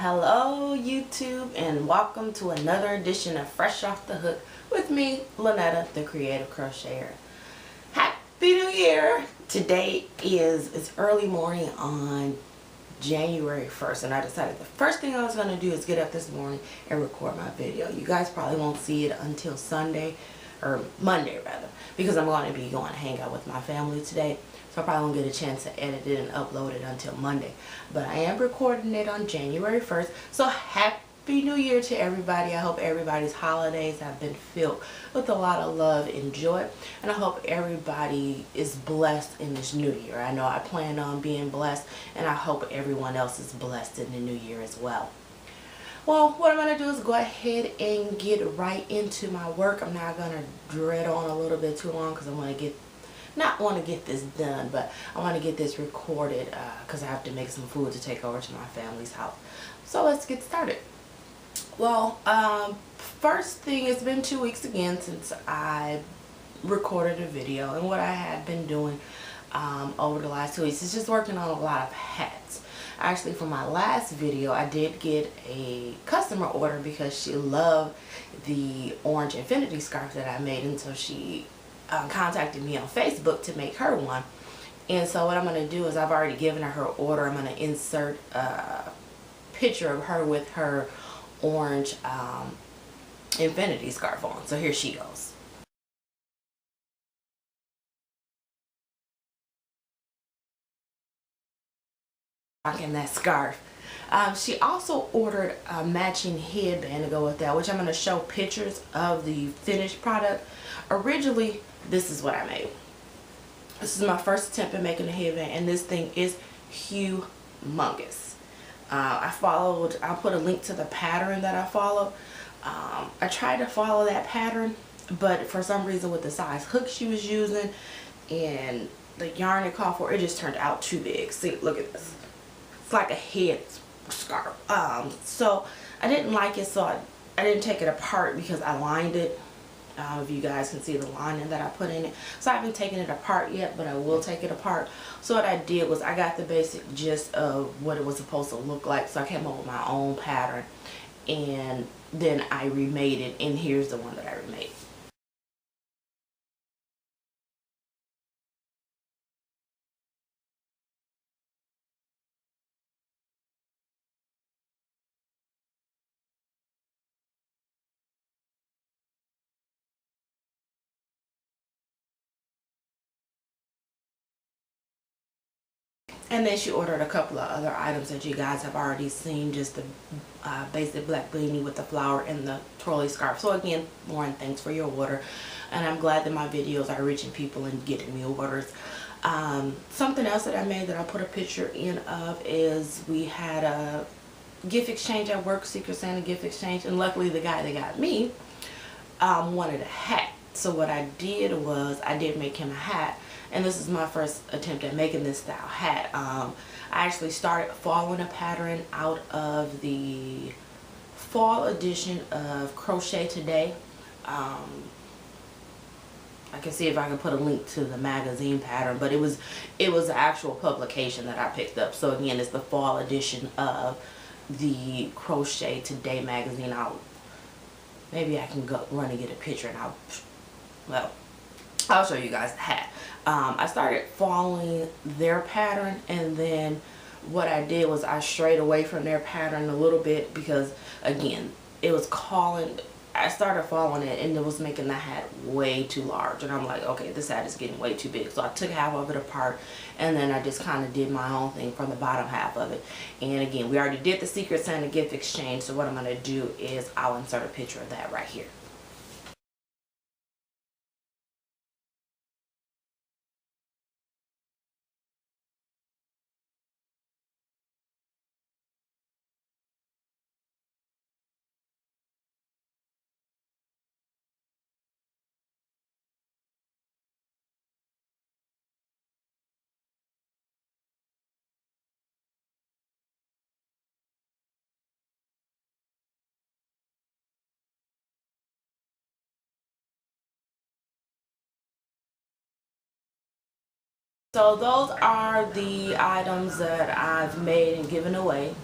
Hello YouTube, and welcome to another edition of Fresh Off the Hook with me, Lynetta, the creative crocheter. Happy New Year! Today it's early morning on January 1st, and I decided the first thing I was going to do is get up this morning and record my video. You guys probably won't see it until Sunday, or Monday rather, because I'm going to be going to hang out with my family today. So I probably won't get a chance to edit it and upload it until Monday. But I am recording it on January 1st. So Happy New Year to everybody. I hope everybody's holidays have been filled with a lot of love and joy. And I hope everybody is blessed in this new year. I know I plan on being blessed, and I hope everyone else is blessed in the new year as well. Well, what I'm going to do is go ahead and get right into my work. I'm not going to dread on a little bit too long because I want to get this done, but I want to get this recorded because I have to make some food to take over to my family's house. So let's get started. Well, first thing, it's been 2 weeks again since I recorded a video, and what I had been doing over the last 2 weeks is just working on a lot of hats. Actually, for my last video, I did get a customer order because she loved the orange infinity scarf that I made, and so she contacted me on Facebook to make her one. And so what I'm going to do is, I've already given her order. I'm going to insert a picture of her with her orange infinity scarf on. So here she goes. Rocking that scarf. She also ordered a matching headband to go with that, which I'm going to show pictures of the finished product. Originally, this is what I made. This is my first attempt at making a headband, and this thing is humongous. I'll put a link to the pattern that I followed. I tried to follow that pattern, but for some reason with the size hook she was using and the yarn it called for, it just turned out too big. See, look at this. It's like a head scarf. So I didn't like it, so I didn't take it apart because I lined it. If you guys can see the lining that I put in it. So I haven't taken it apart yet, but I will take it apart. So what I did was, I got the basic gist of what it was supposed to look like. So I came up with my own pattern, and then I remade it, and here's the one that I remade. And then she ordered a couple of other items that you guys have already seen. Just the basic black beanie with the flower and the twirly scarf. So again, Lauren, thanks for your order. And I'm glad that my videos are reaching people and getting me orders. Something else that I made that I put a picture in of is, we had a gift exchange at work, Secret Santa gift exchange. And luckily the guy that got me wanted a hat. So what I did was, I did make him a hat. And this is my first attempt at making this style hat. I actually started following a pattern out of the fall edition of Crochet Today. I can see if I can put a link to the magazine pattern, but it was the actual publication that I picked up. So again, it's the fall edition of the Crochet Today magazine. Maybe I can go run and get a picture, and I'll show you guys the hat. I started following their pattern, and then what I did was, I strayed away from their pattern a little bit because, again, it was calling. I started following it, and it was making the hat way too large, and I'm like, okay, this hat is getting way too big. So I took half of it apart, and then I just kind of did my own thing from the bottom half of it. And again, we already did the Secret Santa gift exchange, so what I'm going to do is, I'll insert a picture of that right here. So those are the items that I've made and given away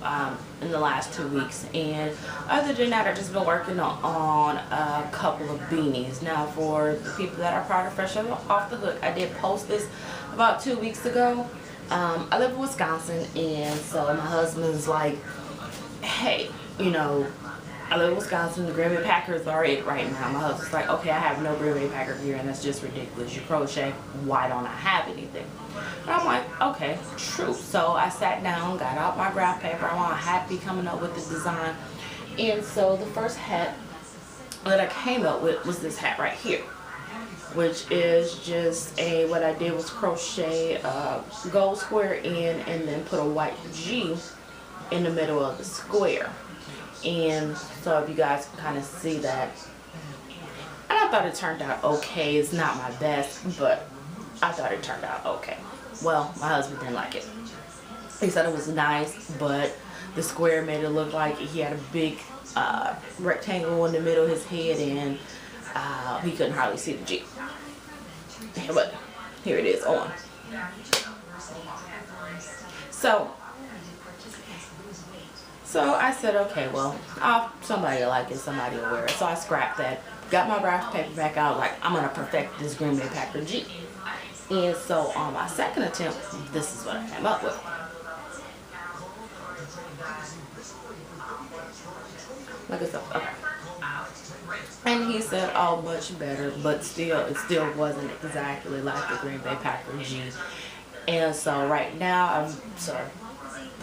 in the last 2 weeks, and other than that, I've just been working on a couple of beanies. Now, for the people that are part of Fresh Off the Hook, I did post this about 2 weeks ago. I live in Wisconsin, and so my husband's like, hey, you know, I live in Wisconsin, the Green Bay Packers are it right now. My husband's like, okay, I have no Green Bay Packer gear, and that's just ridiculous. You crochet, why don't I have anything? And I'm like, okay, true. So I sat down, got out my graph paper. I'm all happy coming up with the design. And so the first hat that I came up with was this hat right here, which is just what I did was crochet a gold square in and then put a white G in the middle of the square. And so if you guys can kind of see that, and I thought it turned out okay. It's not my best, but I thought it turned out okay. Well, my husband didn't like it. He said it was nice, but the square made it look like he had a big rectangle in the middle of his head, and he couldn't hardly see the G. But here it is on. So I said, okay, well, somebody will like it, somebody will wear it. So I scrapped that, got my graph paper back out, like, I'm going to perfect this Green Bay Packer G. And so on my second attempt, this is what I came up with. Look at that, okay. And he said, oh, much better, but still, it still wasn't exactly like the Green Bay Packer G. And so right now,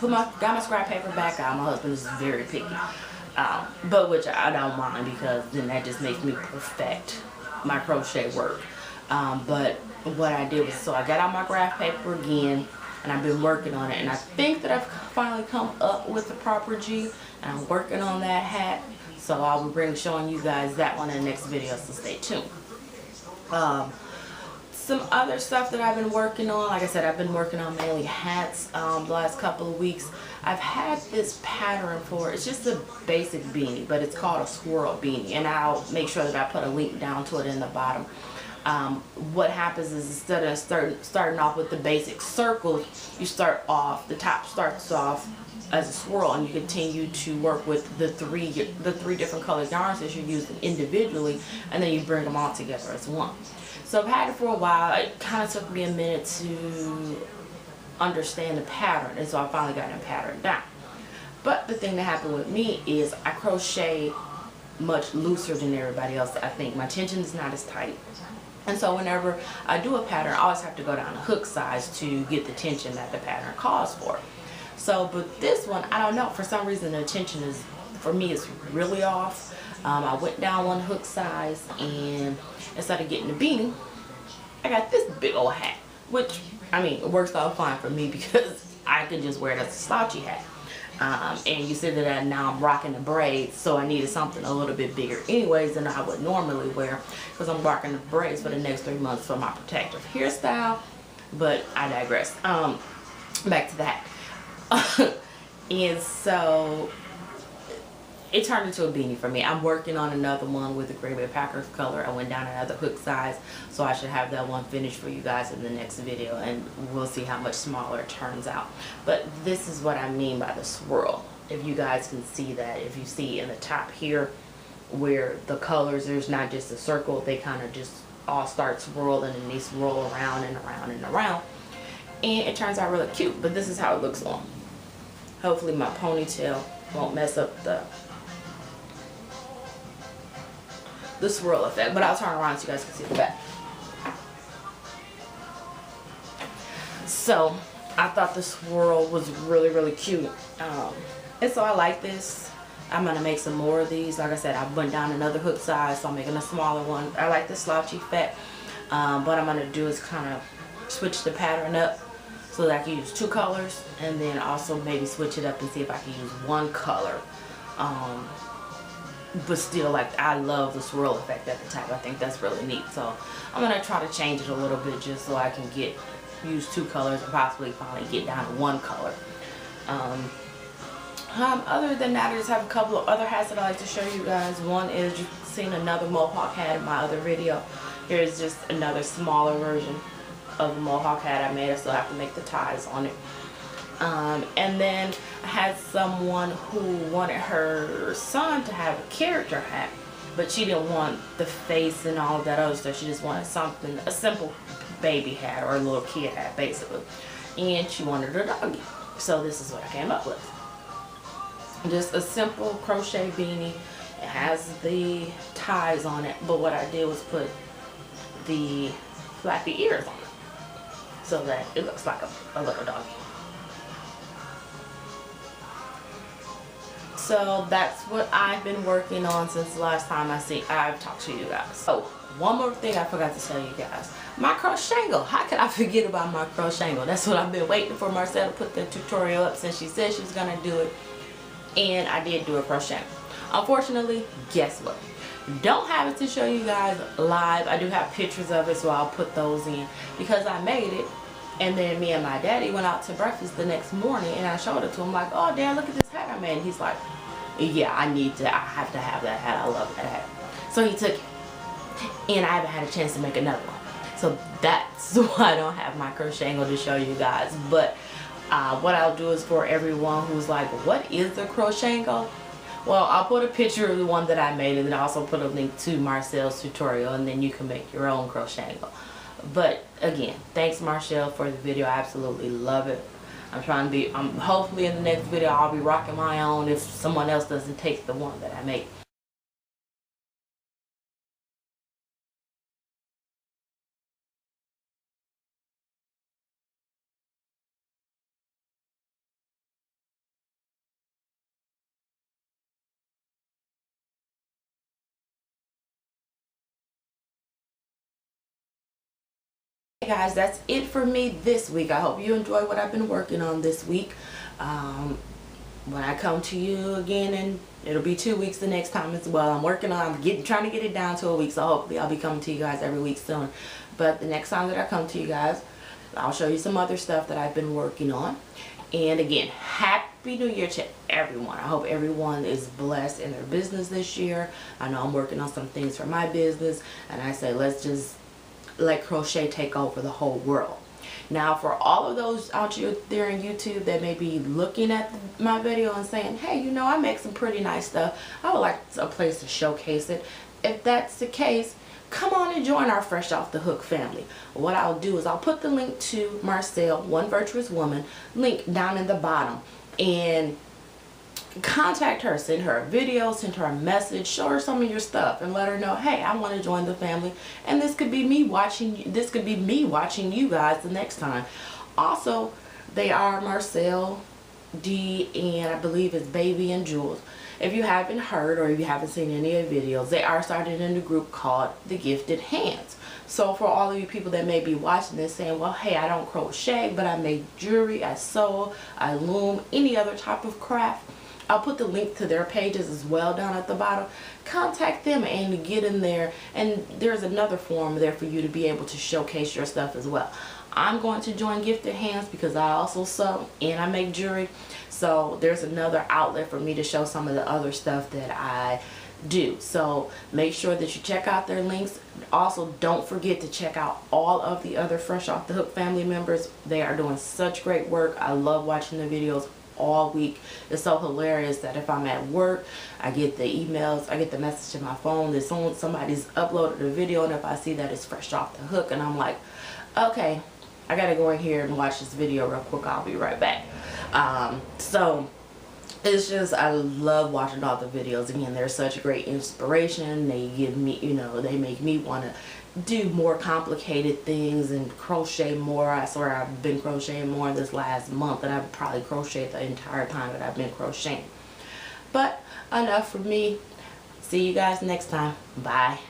got my scrap paper back out. My husband is very picky, but which I don't mind, because then that just makes me perfect my crochet work. But what I did was, so I got out my graph paper again, and I've been working on it, and I think that I've finally come up with the proper G, and I'm working on that hat. So I will bring showing you guys that one in the next video, so stay tuned. Some other stuff that I've been working on, like I said, I've been working on mainly hats the last couple of weeks. I've had this pattern for, it's just a basic beanie, but it's called a swirl beanie, and I'll make sure that I put a link down to it in the bottom. What happens is, instead of starting off with the basic circles, you start off, the top starts off as a swirl, and you continue to work with the three different colored yarns that you're using individually, and then you bring them all together as one. So I've had it for a while. It kind of took me a minute to understand the pattern, and so I finally got the pattern down. But the thing that happened with me is I crochet much looser than everybody else. I think my tension is not as tight, and so whenever I do a pattern, I always have to go down a hook size to get the tension that the pattern calls for. So, but this one, I don't know, for some reason the tension is, for me, it's really off. I went down one hook size, and instead of getting the beanie, I got this big old hat, which, I mean, it works out fine for me because I can just wear it as a slouchy hat. And you see that now I'm rocking the braids, so I needed something a little bit bigger anyways than I would normally wear, because I'm rocking the braids for the next 3 months for my protective hairstyle. But I digress. Back to that. And so it turned into a beanie for me. I'm working on another one with the Green Bay Packers color. I went down another hook size, so I should have that one finished for you guys in the next video, and we'll see how much smaller it turns out. But this is what I mean by the swirl. If you guys can see that, if you see in the top here where the colors, there's not just a circle, they kind of just all start swirling, and they swirl around and around and around, and it turns out really cute. But this is how it looks on. Hopefully my ponytail won't mess up the swirl effect, but I'll turn around so you guys can see the back. So I thought the swirl was really, really cute, and so I like this. I'm gonna make some more of these. Like I said, I went down another hook size, so I'm making a smaller one. I like the slouchy effect. What I'm gonna do is kind of switch the pattern up so that I can use 2 colors, and then also maybe switch it up and see if I can use 1 color. But still, like, I love the swirl effect at the top. I think that's really neat. So I'm gonna try to change it a little bit just so I can use 2 colors and possibly finally get down to 1 color. Other than that, I just have a couple of other hats that I like to show you guys. One is, you've seen another mohawk hat in my other video. Here's just another smaller version of the mohawk hat I made. I still have to make the ties on it. And then I had someone who wanted her son to have a character hat, but she didn't want the face and all of that other stuff. She just wanted something, a simple baby hat or a little kid hat basically. And she wanted a doggy. So this is what I came up with. Just a simple crochet beanie. It has the ties on it, but what I did was put the flappy ears on it so that it looks like a little doggy. So that's what I've been working on since the last time I've talked to you guys. So one more thing I forgot to tell you guys. My Crochango. How could I forget about my Crochango? That's what I've been waiting for Marcel to put the tutorial up since she said she was going to do it. And I did do a Crochango. Unfortunately, guess what? Don't have it to show you guys live. I do have pictures of it, so I'll put those in because I made it. And then me and my daddy went out to breakfast the next morning and I showed it to him like, oh Dad, look at this hat I made. And he's like, yeah, I have to have that hat. I love that hat. So he took it. And I haven't had a chance to make another one. So that's why I don't have my Crochango to show you guys. But what I'll do is for everyone who's like, what is the Crochango? Well, I'll put a picture of the one that I made and then I'll put a link to Marcel's tutorial and then you can make your own Crochango. But again, thanks Marcel for the video. I absolutely love it. Hopefully in the next video I'll be rocking my own if someone else doesn't take the one that I make. Hey guys, that's it for me this week. I hope you enjoy what I've been working on this week. When I come to you again, and it'll be 2 weeks the next time as well. I'm trying to get it down to a week, so hopefully I'll be coming to you guys every week soon. But the next time that I come to you guys, I'll show you some other stuff that I've been working on. And again, Happy New Year to everyone. I hope everyone is blessed in their business this year. I know I'm working on some things for my business, and I say let's just let crochet take over the whole world. Now for all of those out there in YouTube that may be looking at my video and saying, hey, you know, I make some pretty nice stuff, I would like a place to showcase it. If that's the case, come on and join our Fresh Off the Hook family. What I'll do is I'll put the link to Marcel, One Virtuous Woman, link down in the bottom, and contact her, send her a video, send her a message, show her some of your stuff and let her know, hey, I want to join the family, and this could be me watching you guys the next time. Also, they are Marcel, D, and I believe it's Baby and Jules. If you haven't heard or if you haven't seen any of the videos, they are started in a group called The Gifted Hands. So for all of you people that may be watching this saying, well, hey, I don't crochet, but I make jewelry, I sew, I loom, any other type of craft, I'll put the link to their pages as well down at the bottom. Contact them and get in there, and there's another form there for you to be able to showcase your stuff as well. I'm going to join Gifted Hands because I also sew and I make jewelry, so there's another outlet for me to show some of the other stuff that I do. So make sure that you check out their links. Also, don't forget to check out all of the other Fresh Off the Hook family members. They are doing such great work. I love watching the videos all week. It's so hilarious that if I'm at work, I get the emails, I get the message to my phone that somebody's uploaded a video, and if I see that it's Fresh Off the Hook, and I'm like, okay, I gotta go in here and watch this video real quick, I'll be right back. So it's just, I love watching all the videos. Again, they're such great inspiration. They give me, you know, they make me want to do more complicated things and crochet more. I swear I've been crocheting more this last month than I've probably crocheted the entire time that I've been crocheting. But enough for me. See you guys next time. Bye.